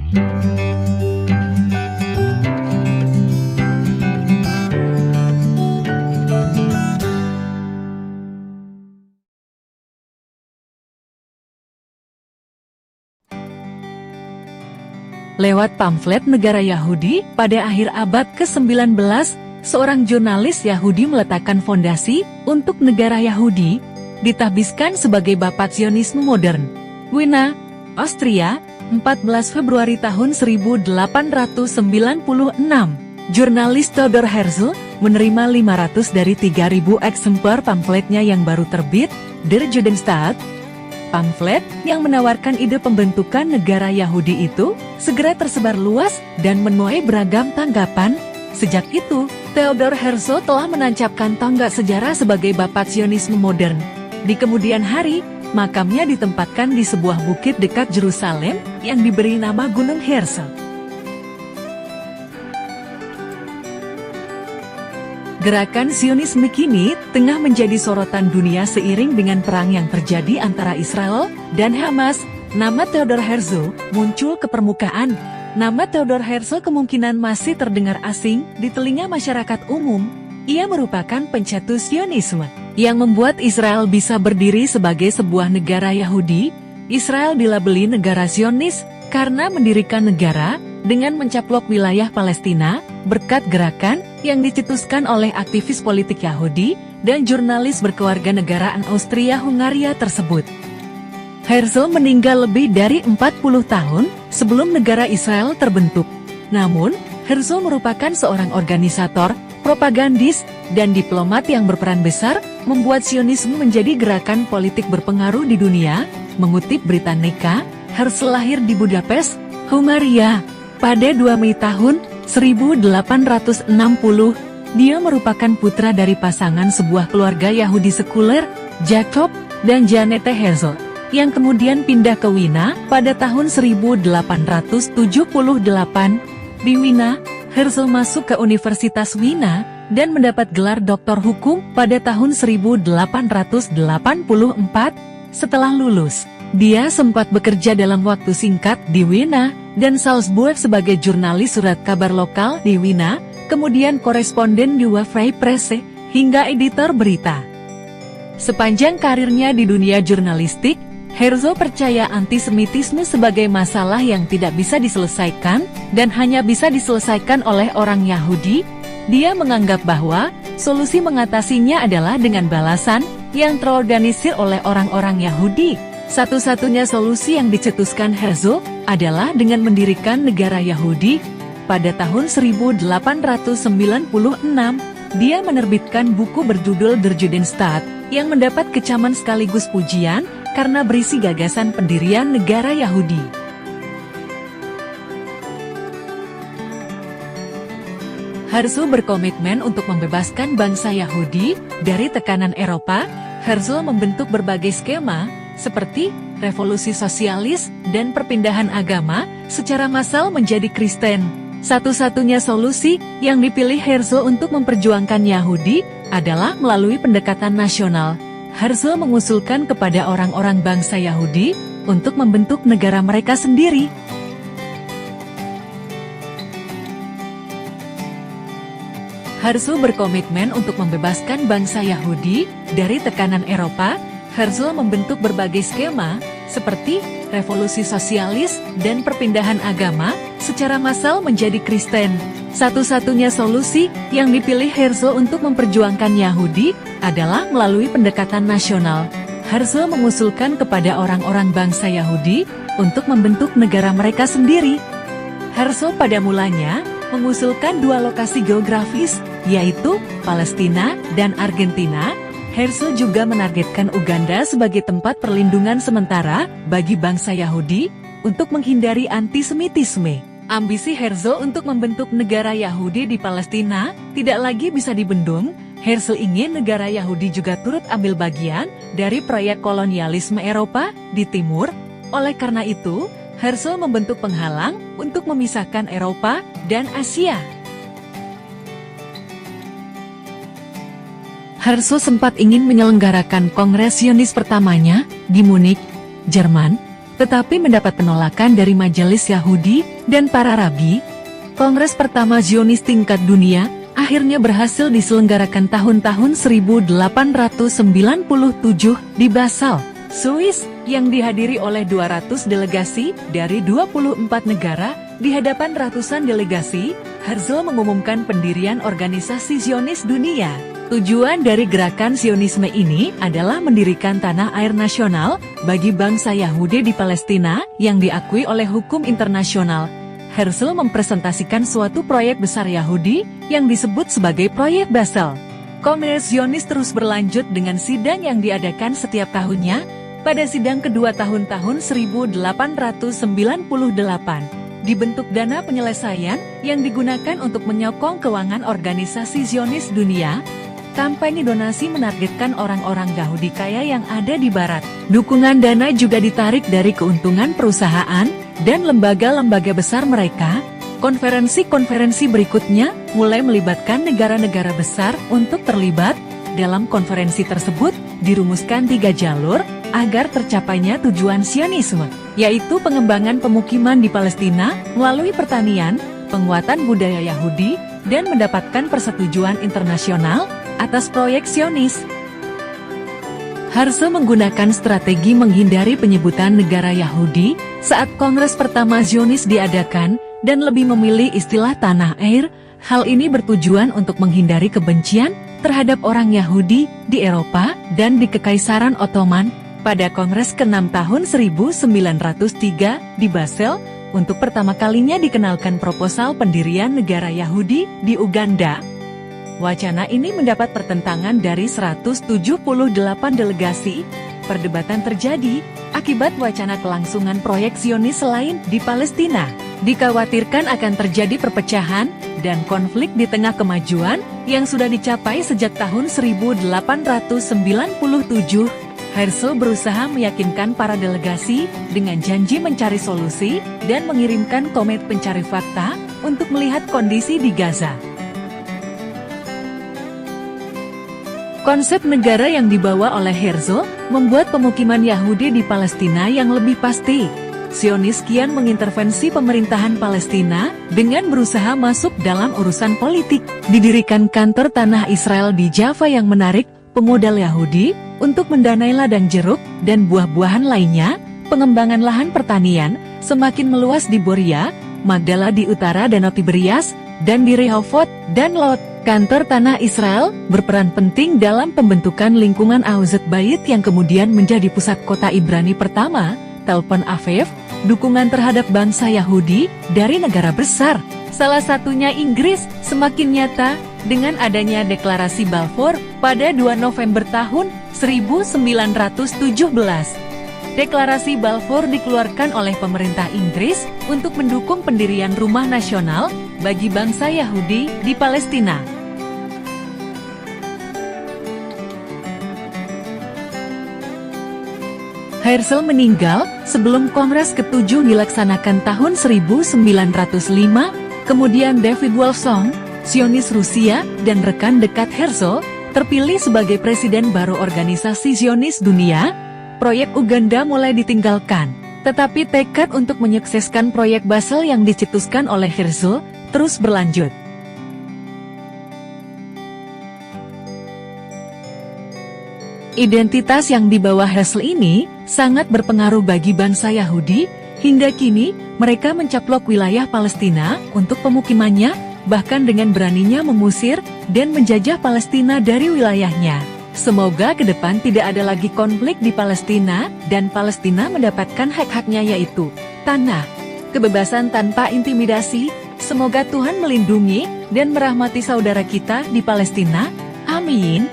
Lewat pamflet negara Yahudi, pada akhir abad ke-19, seorang jurnalis Yahudi meletakkan fondasi untuk negara Yahudi, ditahbiskan sebagai Bapak Zionisme modern. Wina, Austria, 14 Februari tahun 1896. Jurnalis Theodor Herzl menerima 500 dari 3.000 eksemplar pamfletnya yang baru terbit, Der Judenstaat. Pamflet yang menawarkan ide pembentukan negara Yahudi itu segera tersebar luas dan menuai beragam tanggapan. Sejak itu, Theodor Herzl telah menancapkan tonggak sejarah sebagai Bapak Zionisme modern. Di kemudian hari, makamnya ditempatkan di sebuah bukit dekat Yerusalem yang diberi nama Gunung Herzl. Gerakan Zionisme kini tengah menjadi sorotan dunia seiring dengan perang yang terjadi antara Israel dan Hamas. Nama Theodor Herzl muncul ke permukaan. Nama Theodor Herzl kemungkinan masih terdengar asing di telinga masyarakat umum. Ia merupakan pencetus Zionisme yang membuat Israel bisa berdiri sebagai sebuah negara Yahudi. Israel dilabeli negara Zionis karena mendirikan negara dengan mencaplok wilayah Palestina berkat gerakan yang dicetuskan oleh aktivis politik Yahudi dan jurnalis berkewarganegaraan Austria-Hungaria tersebut. Herzl meninggal lebih dari 40 tahun sebelum negara Israel terbentuk. Namun, Herzl merupakan seorang organisator, propagandis, dan diplomat yang berperan besar membuat Zionisme menjadi gerakan politik berpengaruh di dunia. Mengutip Britannica, Herzl lahir di Budapest, Hungaria, pada 2 Mei tahun 1860, dia merupakan putra dari pasangan sebuah keluarga Yahudi sekuler, Jacob dan Janette Herzl, yang kemudian pindah ke Wina pada tahun 1878. Di Wina, Herzl masuk ke Universitas Wina dan mendapat gelar doktor hukum pada tahun 1884. Setelah lulus, dia sempat bekerja dalam waktu singkat di Wina dan Salzburg sebagai jurnalis surat kabar lokal di Wina, kemudian koresponden di Wafrei Presse, hingga editor berita. Sepanjang karirnya di dunia jurnalistik, Herzl percaya antisemitisme sebagai masalah yang tidak bisa diselesaikan dan hanya bisa diselesaikan oleh orang Yahudi. Dia menganggap bahwa solusi mengatasinya adalah dengan balasan yang terorganisir oleh orang-orang Yahudi. Satu-satunya solusi yang dicetuskan Herzl adalah dengan mendirikan negara Yahudi. Pada tahun 1896, dia menerbitkan buku berjudul Der Judenstaat, yang mendapat kecaman sekaligus pujian karena berisi gagasan pendirian negara Yahudi. Herzl berkomitmen untuk membebaskan bangsa Yahudi dari tekanan Eropa. Herzl membentuk berbagai skema, seperti revolusi sosialis dan perpindahan agama secara massal menjadi Kristen. Satu-satunya solusi yang dipilih Herzl untuk memperjuangkan Yahudi adalah melalui pendekatan nasional. Herzl mengusulkan kepada orang-orang bangsa Yahudi untuk membentuk negara mereka sendiri. Herzl berkomitmen untuk membebaskan bangsa Yahudi dari tekanan Eropa. Herzl membentuk berbagai skema, seperti revolusi sosialis dan perpindahan agama secara massal menjadi Kristen. Satu-satunya solusi yang dipilih Herzl untuk memperjuangkan Yahudi adalah melalui pendekatan nasional. Herzl mengusulkan kepada orang-orang bangsa Yahudi untuk membentuk negara mereka sendiri. Herzl pada mulanya mengusulkan dua lokasi geografis, yaitu Palestina dan Argentina. Herzl juga menargetkan Uganda sebagai tempat perlindungan sementara bagi bangsa Yahudi untuk menghindari antisemitisme. Ambisi Herzl untuk membentuk negara Yahudi di Palestina tidak lagi bisa dibendung. Herzl ingin negara Yahudi juga turut ambil bagian dari proyek kolonialisme Eropa di timur. Oleh karena itu, Herzl membentuk penghalang untuk memisahkan Eropa dan Asia. Herzl sempat ingin menyelenggarakan Kongres Zionis pertamanya di Munich, Jerman, tetapi mendapat penolakan dari majelis Yahudi dan para rabi. Kongres pertama Zionis tingkat dunia akhirnya berhasil diselenggarakan tahun 1897 di Basel, Swiss, yang dihadiri oleh 200 delegasi dari 24 negara. Di hadapan ratusan delegasi, Herzl mengumumkan pendirian organisasi Zionis dunia. Tujuan dari gerakan Zionisme ini adalah mendirikan tanah air nasional bagi bangsa Yahudi di Palestina yang diakui oleh hukum internasional. Herzl mempresentasikan suatu proyek besar Yahudi yang disebut sebagai Proyek Basel. Kongres Zionis terus berlanjut dengan sidang yang diadakan setiap tahunnya. Pada sidang kedua tahun-tahun 1898, dibentuk dana penyelesaian yang digunakan untuk menyokong keuangan organisasi Zionis dunia. Kampanye donasi menargetkan orang-orang Yahudi kaya yang ada di Barat. Dukungan dana juga ditarik dari keuntungan perusahaan dan lembaga-lembaga besar mereka. Konferensi-konferensi berikutnya mulai melibatkan negara-negara besar untuk terlibat. Dalam konferensi tersebut, dirumuskan 3 jalur agar tercapainya tujuan Zionisme, yaitu pengembangan pemukiman di Palestina melalui pertanian, penguatan budaya Yahudi, dan mendapatkan persetujuan internasional atas proyek Zionis. Herzl menggunakan strategi menghindari penyebutan negara Yahudi saat Kongres pertama Zionis diadakan dan lebih memilih istilah tanah air. Hal ini bertujuan untuk menghindari kebencian terhadap orang Yahudi di Eropa dan di Kekaisaran Ottoman. Pada Kongres ke-6 tahun 1903 di Basel, untuk pertama kalinya dikenalkan proposal pendirian negara Yahudi di Uganda. Wacana ini mendapat pertentangan dari 178 delegasi. Perdebatan terjadi akibat wacana kelangsungan proyek Zionis lain di Palestina. Dikhawatirkan akan terjadi perpecahan dan konflik di tengah kemajuan yang sudah dicapai sejak tahun 1897. Herzl berusaha meyakinkan para delegasi dengan janji mencari solusi dan mengirimkan komet pencari fakta untuk melihat kondisi di Gaza. Konsep negara yang dibawa oleh Herzl membuat pemukiman Yahudi di Palestina yang lebih pasti. Zionis kian mengintervensi pemerintahan Palestina dengan berusaha masuk dalam urusan politik. Didirikan kantor tanah Israel di Jaffa yang menarik pemodal Yahudi untuk mendanai ladang jeruk dan buah-buahan lainnya. Pengembangan lahan pertanian semakin meluas di Boria, Magdala di utara Danau Tiberias, dan di Rehovot dan Lot. Kantor tanah Israel berperan penting dalam pembentukan lingkungan Ahuzat Bait yang kemudian menjadi pusat kota Ibrani pertama. Tel Aviv, dukungan terhadap bangsa Yahudi dari negara besar, salah satunya Inggris, semakin nyata dengan adanya deklarasi Balfour pada 2 November tahun 1917. Deklarasi Balfour dikeluarkan oleh pemerintah Inggris untuk mendukung pendirian rumah nasional bagi bangsa Yahudi di Palestina. Herzl meninggal sebelum Kongres ke-7 dilaksanakan tahun 1905, kemudian David Wolfson, Zionis Rusia, dan rekan dekat Herzl, terpilih sebagai presiden baru organisasi Zionis dunia. Proyek Uganda mulai ditinggalkan, tetapi tekad untuk menyukseskan proyek Basel yang dicetuskan oleh Herzl terus berlanjut. Identitas yang dibawa Herzl ini sangat berpengaruh bagi bangsa Yahudi. Hingga kini, mereka mencaplok wilayah Palestina untuk pemukimannya, bahkan dengan beraninya mengusir dan menjajah Palestina dari wilayahnya. Semoga ke depan tidak ada lagi konflik di Palestina, dan Palestina mendapatkan hak-haknya yaitu tanah, kebebasan tanpa intimidasi. Semoga Tuhan melindungi dan merahmati saudara kita di Palestina. Amin.